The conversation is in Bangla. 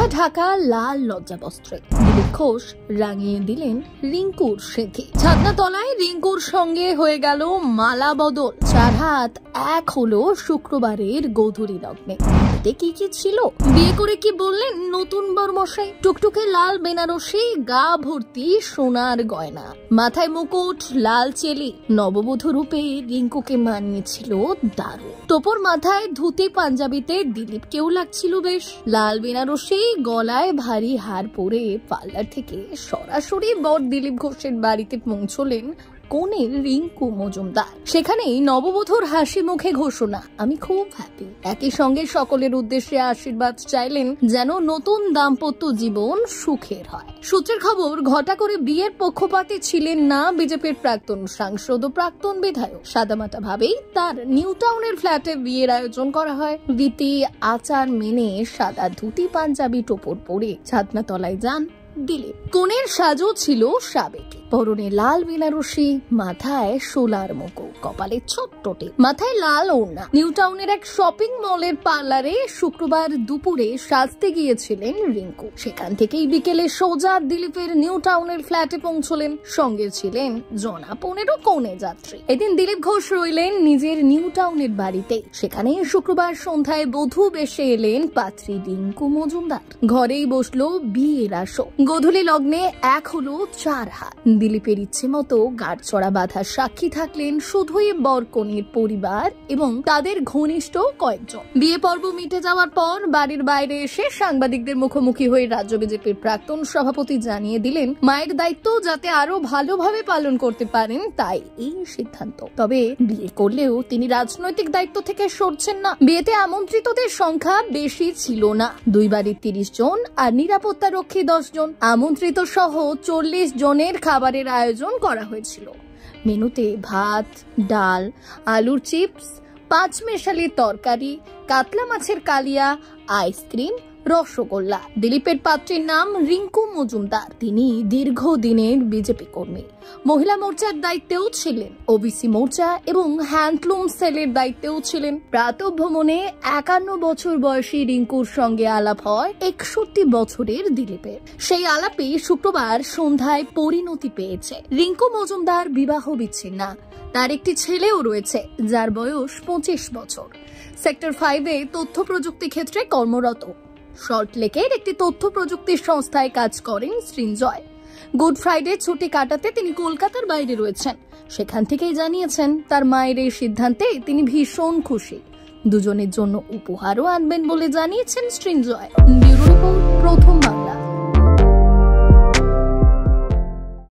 মাথা ঢাকা লাল লজ্জাবস্ত্রে দিলীপ ঘোষ রাঙিয়ে দিলেন রিঙ্কুর স্মৃতি। ছাদনাতলায় রিঙ্কুর সঙ্গে হয়ে গেল মালা বদল। 4 হাত এক হলো শুক্রবারের গোধূলি লগ্নে। এতে কি কি ছিল? বিয়ে করে কি বললেন নতুন বরমশাই? টুকটুকে লাল বেনারসি, গা ভর্তি সোনার গয়না, মাথায় মুকুট, লাল চেলি। নববধূ রূপে রিঙ্কুকে মানিয়েছিল দারুণ। টোপর মাথায়, ধুতি পাঞ্জাবিতে দিলীপকেও লাগছিল বেশ। লাল বেনারসি, গলায় ভারী হার পরে পার্লার থেকে সরাসরি বর দিলীপ ঘোষের বাড়িতে পৌঁছলেন কনের রিঙ্কু মজুমদার। সেখানেই নববধূর হাসি মুখে ঘোষণা, আমি খুব হ্যাপি। একই সঙ্গে সকলের উদ্দেশ্যে আশীর্বাদ চাইলেন যেন নতুন দাম্পত্য জীবন সুখের হয়। সূত্রের খবর, ঘটা করে বিয়ের পক্ষপাতী ছিলেন না বিজেপির প্রাক্তন সাংসদ ও প্রাক্তন বিধায়ক। সাদামাটা ভাবেই তার নিউ টাউনের ফ্ল্যাটে বিয়ের আয়োজন করা হয়। রীতি আচার মেনে সাদা ধুতি পাঞ্জাবি টোপর পরে ছাদনাতলায় যান দিলীপ। কনের সাজও ছিল সাবেকি। পরনে লাল বেনারসি, মাথায় সোলার মুকুট, কপালে ছোট্ট টিপ, মাথায় লাল ওড়না। নিউ টাউনের এক শপিং মলের পার্লারে শুক্রবার দুপুরে সাজতে গিয়েছিলেন রিঙ্কু। সেখান থেকেই বিকেলে সোজা দিলীপের নিউ টাউনের ফ্ল্যাটে পৌঁছলেন। সঙ্গে ছিলেন জনা 15 কনে যাত্রী। এদিন দিলীপ ঘোষ রইলেন নিজের নিউ টাউনের বাড়িতে। সেখানে শুক্রবার সন্ধ্যায় বধূ বেশে এলেন পাত্রী রিঙ্কু মজুমদার। ঘরেই বসলো বিয়ের আসর। গোধূলি লগ্নে এক হলো 4 হাত। দিলীপের ইচ্ছে মতো গাঁটছড়া বাঁধার সাক্ষী থাকলেন শুধুই বরকনের পরিবার এবং তাদের ঘনিষ্ঠ কয়েকজন। বিয়ে পর্ব মিটে যাওয়ার পর বাড়ির বাইরে এসে সাংবাদিকদের মুখোমুখি হয়ে রাজ্য বিজেপির প্রাক্তন সভাপতি জানিয়ে দিলেন মায়ের দায়িত্ব যাতে আরো ভালোভাবে পালন করতে পারেন, তাই এই সিদ্ধান্ত। তবে বিয়ে করলেও তিনি রাজনৈতিক দায়িত্ব থেকে সরছেন না। বিয়েতে আমন্ত্রিতদের সংখ্যা বেশি ছিল না, 2 বাড়ির 30 জন আর নিরাপত্তা রক্ষী 10 জন। আমন্ত্রিত সহ 40 জনের খাবারের আয়োজন করা হয়েছিল। মেনুতে ভাত, ডাল, আলুর চিপস, 5 মেশালি তরকারি, কাতলা মাছের কালিয়া, আইসক্রিম, রসগোল্লা। দিলীপের পাত্রীর নাম রিঙ্কু মজুমদার। তিনি দীর্ঘদিনের বিজেপি কর্মী। মহিলা মোর্চার দায়িত্বেও ছিলেন, ওবিসি মোর্চা এবং হ্যান্ডলুম সেলের দায়িত্বেও ছিলেন। প্রাতঃভ্রমণে 51 বছর বয়সী রিঙ্কুর সঙ্গে আলাপ হয় 61 বছরের দিলীপের। সেই আলাপে শুক্রবার সন্ধ্যায় পরিণতি পেয়েছে। রিঙ্কু মজুমদার বিবাহ বিচ্ছিন্ন। তার একটি ছেলেও রয়েছে যার বয়স 25 বছর। সেক্টর 5-এ তথ্য প্রযুক্তি ক্ষেত্রে কর্মরত। সল্টলেকের একটি তথ্য প্রযুক্তির সংস্থায় কাজ করেন সৃঞ্জয়। গুড ফ্রাইডে ছুটি কাটাতে তিনি কলকাতার বাইরে রয়েছেন। সেখান থেকেই জানিয়েছেন তার মায়ের এই সিদ্ধান্তে তিনি ভীষণ খুশি। দুজনের জন্য উপহারও আনবেন বলে জানিয়েছেন সৃঞ্জয়। Bureau report.